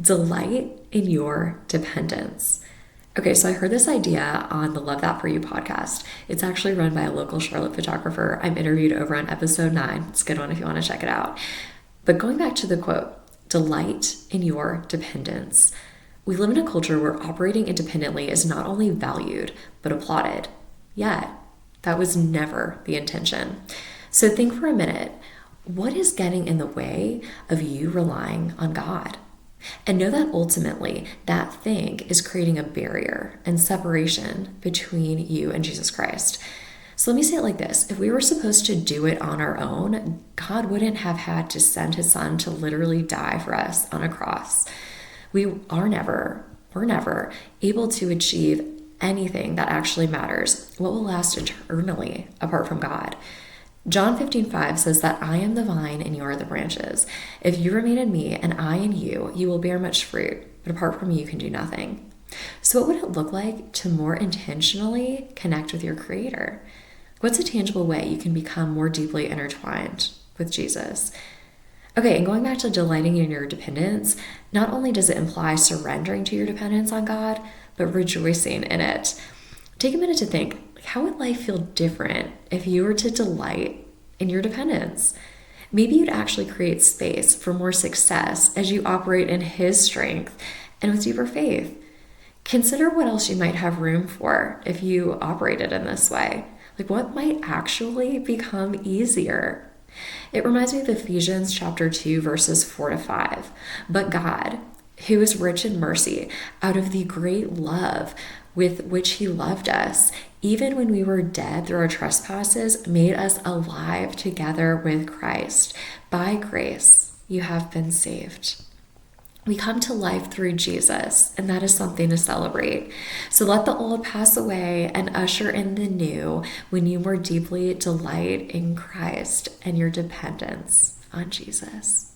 Delight in your dependence. Okay, so I heard this idea on the Love That For You podcast. It's actually run by a local Charlotte photographer. I'm interviewed over on episode 9. It's a good one if you want to check it out. But going back to the quote, delight in your dependence. We live in a culture where operating independently is not only valued, but applauded. Yet, that was never the intention. So think for a minute, what is getting in the way of you relying on God? And know that ultimately that thing is creating a barrier and separation between you and Jesus Christ. So let me say it like this. If we were supposed to do it on our own, God wouldn't have had to send his son to literally die for us on a cross. We're never able to achieve anything that actually matters, what will last eternally apart from God. John 15:5 says that I am the vine and you are the branches. If you remain in me and I in you, you will bear much fruit, but apart from me, you can do nothing. So what would it look like to more intentionally connect with your Creator? What's a tangible way you can become more deeply intertwined with Jesus? Okay, and going back to delighting in your dependence, not only does it imply surrendering to your dependence on God, but rejoicing in it. Take a minute to think, how would life feel different if you were to delight in your dependence? Maybe you'd actually create space for more success as you operate in his strength and with deeper faith. Consider what else you might have room for if you operated in this way. Like what might actually become easier? It reminds me of Ephesians chapter 2, verses 4-5. But God, who is rich in mercy, out of the great love with which he loved us, even when we were dead through our trespasses, made us alive together with Christ. By grace, you have been saved. We come to life through Jesus, and that is something to celebrate. So let the old pass away and usher in the new when you more deeply delight in Christ and your dependence on Jesus.